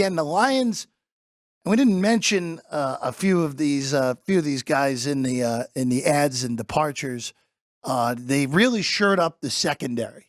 again, the Lions. We didn't mention a few of these guys in the ads and departures. They really shored up the secondary.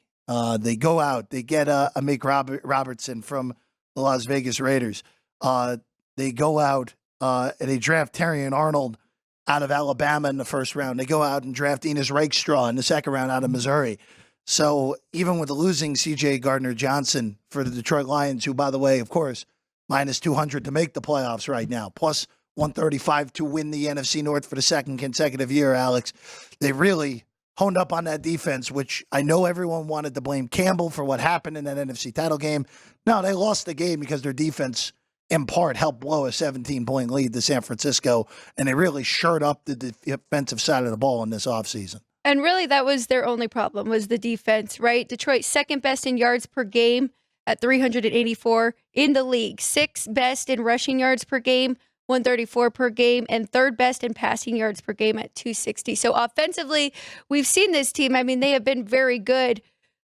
They go out. They get Amik Robertson from the Las Vegas Raiders. They go out and they draft Terrion Arnold out of Alabama in the first round. They go out and draft Enos Rakestraw in the second round out of Missouri. So even with the losing C.J. Gardner-Johnson for the Detroit Lions, who, by the way, of course, minus 200 to make the playoffs right now, plus 135 to win the NFC North for the second consecutive year, Alex, they really honed up on that defense, which I know everyone wanted to blame Campbell for what happened in that NFC title game. No, they lost the game because their defense, in part, helped blow a 17-point lead to San Francisco, and they really shored up the defensive side of the ball in this offseason. And really, that was their only problem, was the defense, right? Detroit, second best in yards per game at 384 in the league. Sixth best in rushing yards per game, 134 per game, and third best in passing yards per game at 260. So offensively, we've seen this team. I mean, they have been very good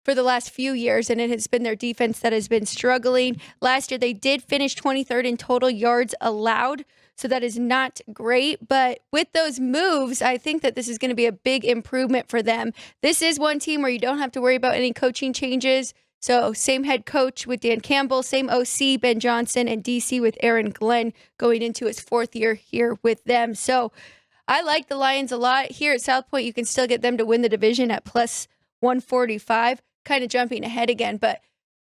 for the last few years, and it has been their defense that has been struggling. Last year, they did finish 23rd in total yards allowed, so that is not great. But with those moves, I think that this is going to be a big improvement for them. This is one team where you don't have to worry about any coaching changes. So same head coach with Dan Campbell, same OC, Ben Johnson, and DC with Aaron Glenn going into his fourth year here with them. So I like the Lions a lot. Here at South Point, you can still get them to win the division at plus 145, kind of jumping ahead again. But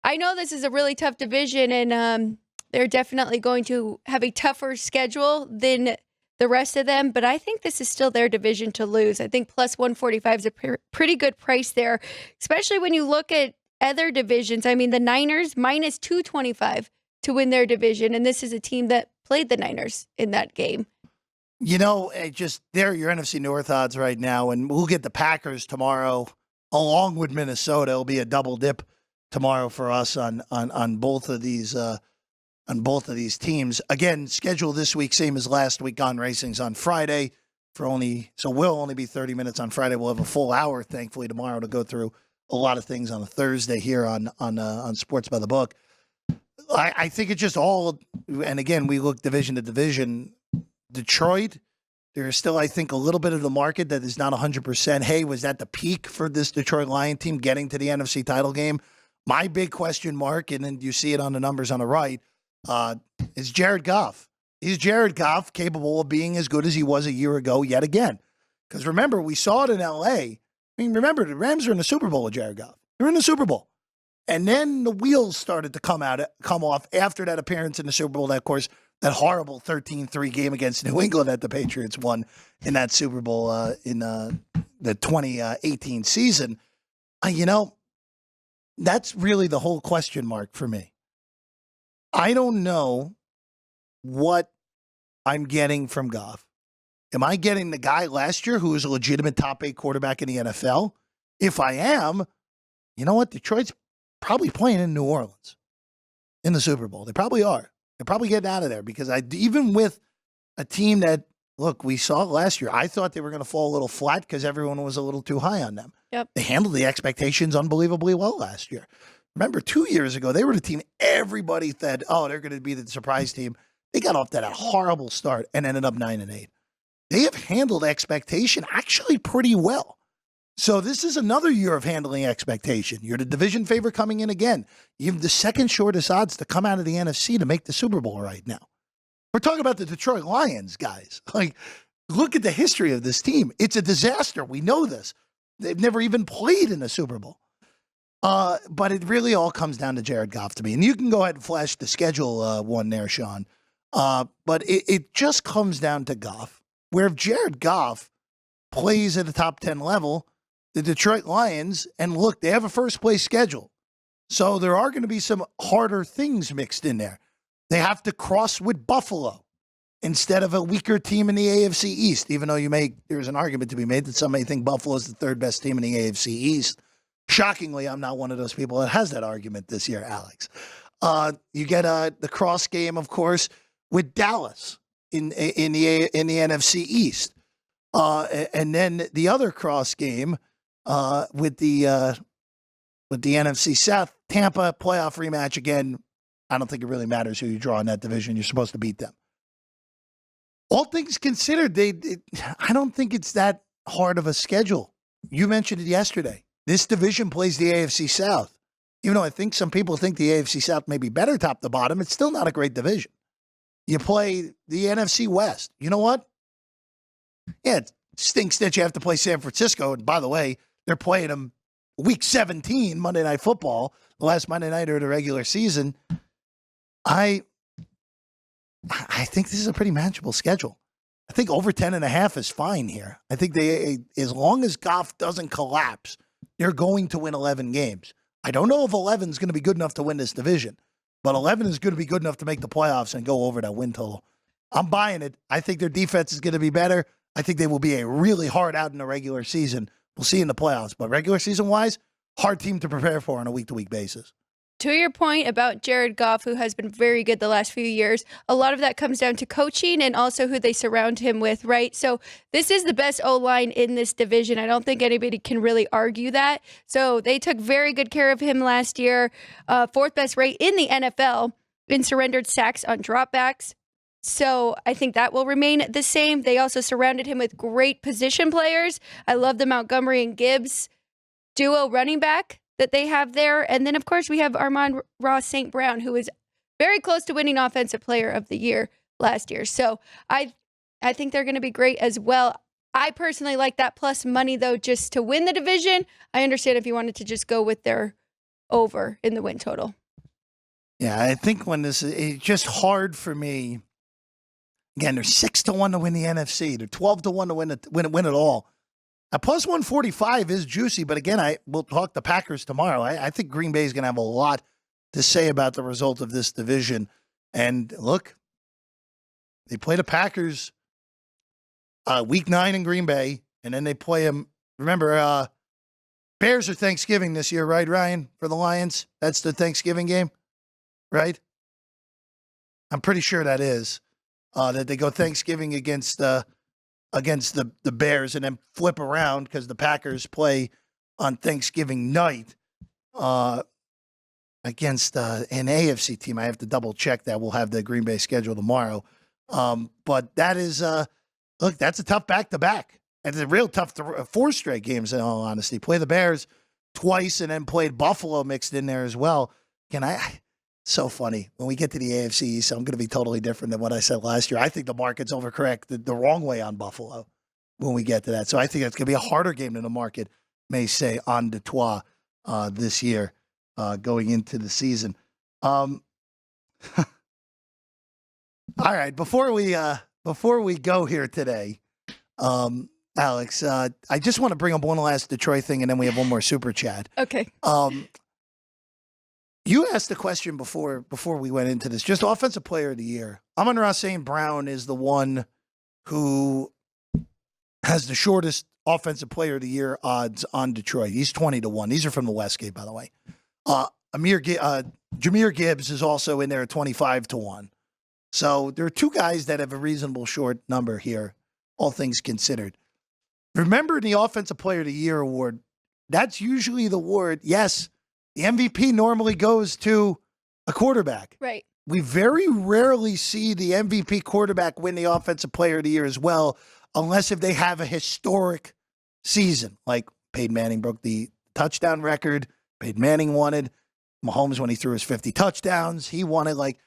I know this is a really tough division, and they're definitely going to have a tougher schedule than the rest of them, but I think this is still their division to lose. I think plus 145 is a pretty good price there, especially when you look at other divisions. I mean, the Niners minus 225 to win their division, and this is a team that played the Niners in that game. You know, they're your NFC North odds right now, and we'll get the Packers tomorrow along with Minnesota. It'll be a double dip tomorrow for us on both of these teams. Again, schedule this week, same as last week on Racing's on Friday so we'll only be 30 minutes on Friday. We'll have a full hour, thankfully, tomorrow to go through a lot of things on a Thursday here on Sports by the Book. I think it's just all, and again, we look division to division. Detroit, there's still, I think, a little bit of the market that is not 100%. Hey, was that the peak for this Detroit Lion team getting to the NFC title game? My big question mark, and then you see it on the numbers on the right, is Jared Goff. Is Jared Goff capable of being as good as he was a year ago yet again? Because remember, we saw it in L.A. I mean, remember, the Rams are in the Super Bowl with Jared Goff. They're in the Super Bowl. And then the wheels started to come off after that appearance in the Super Bowl. That, of course, that horrible 13-3 game against New England that the Patriots won in that Super Bowl in the 2018 season. That's really the whole question mark for me. I don't know what I'm getting from Goff. Am I getting the guy last year who was a legitimate top 8 quarterback in the NFL? If I am, you know what? Detroit's probably playing in New Orleans in the Super Bowl. They probably are. They're probably getting out of there because even with a team that, look, we saw last year, I thought they were going to fall a little flat because everyone was a little too high on them. Yep. They handled the expectations unbelievably well last year. Remember, 2 years ago, they were the team everybody said, oh, they're going to be the surprise team. They got off to that horrible start and ended up 9-8. They have handled expectation actually pretty well. So this is another year of handling expectation. You're the division favorite coming in again. You have the second shortest odds to come out of the NFC to make the Super Bowl right now. We're talking about the Detroit Lions, guys. Like, look at the history of this team. It's a disaster. We know this. They've never even played in a Super Bowl. But it really all comes down to Jared Goff to me. And you can go ahead and flash the schedule one there, Sean. But it just comes down to Goff. Where if Jared Goff plays at a top 10 level, the Detroit Lions, and look, they have a first-place schedule. So there are going to be some harder things mixed in there. They have to cross with Buffalo instead of a weaker team in the AFC East, even though there's an argument to be made that some may think Buffalo is the third best team in the AFC East. Shockingly, I'm not one of those people that has that argument this year, Alex. You get the cross game, of course, with Dallas in the NFC East. And then the other cross game with the NFC South, Tampa playoff rematch again I don't think it really matters who you draw in that division. You're supposed to beat them. All things considered, I don't think it's that hard of a schedule. You mentioned it yesterday. This division plays the AFC South. Even though I think some people think the AFC South may be better top to bottom, it's still not a great division. You play the NFC West. You know what? Yeah, it stinks that you have to play San Francisco. And by the way, they're playing them week 17, Monday Night Football, the last Monday night of the regular season. I think this is a pretty manageable schedule. I think over 10.5 is fine here. I think as long as Goff doesn't collapse, they're going to win 11 games. I don't know if 11 is going to be good enough to win this division, but 11 is going to be good enough to make the playoffs and go over that win total. I'm buying it. I think their defense is going to be better. I think they will be a really hard out in the regular season. We'll see in the playoffs. But regular season-wise, hard team to prepare for on a week-to-week basis. To your point about Jared Goff, who has been very good the last few years, a lot of that comes down to coaching and also who they surround him with, right? So this is the best O-line in this division. I don't think anybody can really argue that. So they took very good care of him last year, fourth best rate in the NFL in surrendered sacks on dropbacks. So I think that will remain the same. They also surrounded him with great position players. I love the Montgomery and Gibbs duo running back that they have there. And then, of course, we have Amon-Ra St. Brown, who is very close to winning Offensive Player of the Year last year. So I think they're going to be great as well. I personally like that plus money, though, just to win the division. I understand if you wanted to just go with their over in the win total. Yeah, I think it's just hard for me. Again, they're 6-1 to win the NFC. They're 12-1 to win it all. A plus 145 is juicy, but again, we'll talk the Packers tomorrow. I think Green Bay is going to have a lot to say about the result of this division. And look, they play the Packers week 9 in Green Bay, and then they play them. Remember, Bears are Thanksgiving this year, right, Ryan, for the Lions? That's the Thanksgiving game, right? I'm pretty sure that is. That they go Thanksgiving against the Bears and then flip around because the Packers play on Thanksgiving night against an AFC team. I have to double check that. We'll have the Green Bay schedule tomorrow. But that is, look, that's a tough back-to-back. And it's a real tough 4 straight games, in all honesty. Play the Bears twice and then played Buffalo mixed in there as well. So funny. When we get to the AFC East, I'm going to be totally different than what I said last year. I think the market's overcorrected the wrong way on Buffalo when we get to that. So I think it's going to be a harder game than the market may say on Detroit this year going into the season. All right. Before we go here today, Alex, I just want to bring up one last Detroit thing, and then we have one more super chat. Okay. You asked the question before we went into this, just Offensive Player of the Year. Amon-Ra St. Brown is the one who has the shortest Offensive Player of the Year odds on Detroit. He's 20-1. These are from the Westgate, by the way. Jahmyr Gibbs is also in there at 25-1. So there are two guys that have a reasonable short number here, all things considered. Remember the Offensive Player of the Year award, that's usually the award, yes, the MVP normally goes to a quarterback. Right. We very rarely see the MVP quarterback win the Offensive Player of the Year as well, unless if they have a historic season. Like Peyton Manning broke the touchdown record. Peyton Manning won it. Mahomes, when he threw his 50 touchdowns, he won it. Like,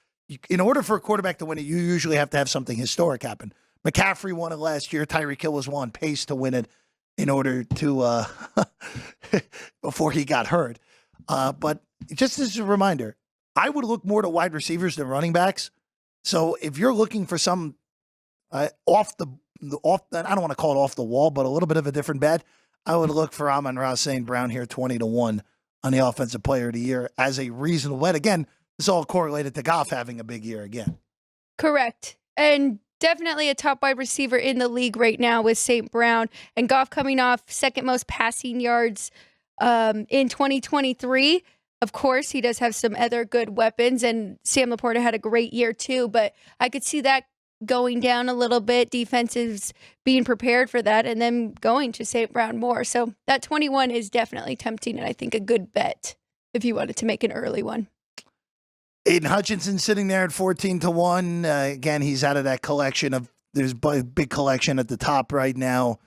in order for a quarterback to win it, you usually have to have something historic happen. McCaffrey won it last year. Tyreek Hill was on pace to win it in order to before he got hurt. But just as a reminder, I would look more to wide receivers than running backs. So if you're looking for some I don't want to call it off the wall, but a little bit of a different bet, I would look for Amon-Ra St. Brown here 20-1 on the Offensive Player of the Year as a reasonable bet. Again, it's all correlated to Goff having a big year again. Correct. And definitely a top wide receiver in the league right now with St. Brown, and Goff coming off second most passing yards in 2023. Of course, he does have some other good weapons, and Sam Laporta had a great year too, but I could see that going down a little bit, defenses being prepared for that, and then going to St. Brown more. So that 21 is definitely tempting, and I think a good bet if you wanted to make an early one. Aiden Hutchinson sitting there at 14-1. Again, he's out of that collection of, there's a big collection at the top right now.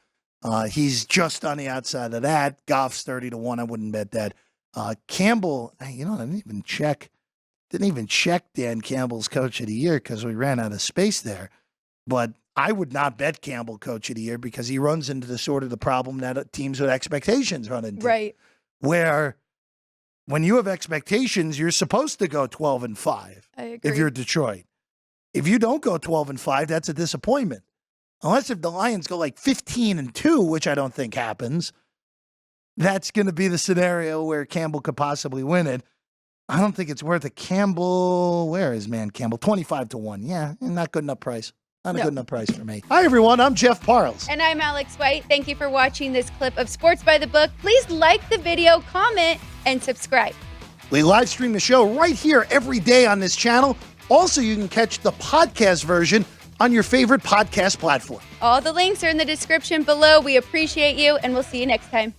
He's just on the outside of that. Goff's 30-1. I wouldn't bet that. Campbell, I didn't even check Dan Campbell's coach of the year because we ran out of space there. But I would not bet Campbell coach of the year because he runs into the problem that teams with expectations run into. Right. Where when you have expectations, you're supposed to go 12-5. I agree. If you're Detroit. If you don't go 12-5, that's a disappointment. Unless if the Lions go like 15-2, which I don't think happens, that's going to be the scenario where Campbell could possibly win it. I don't think it's worth it. Campbell, where is man Campbell? 25-1. Yeah, not good enough price. Not a good enough price for me. Hi, everyone. I'm Jeff Parles. And I'm Alex White. Thank you for watching this clip of Sports by the Book. Please like the video, comment, and subscribe. We live stream the show right here every day on this channel. Also, you can catch the podcast version on your favorite podcast platform. All the links are in the description below. We appreciate you, and we'll see you next time.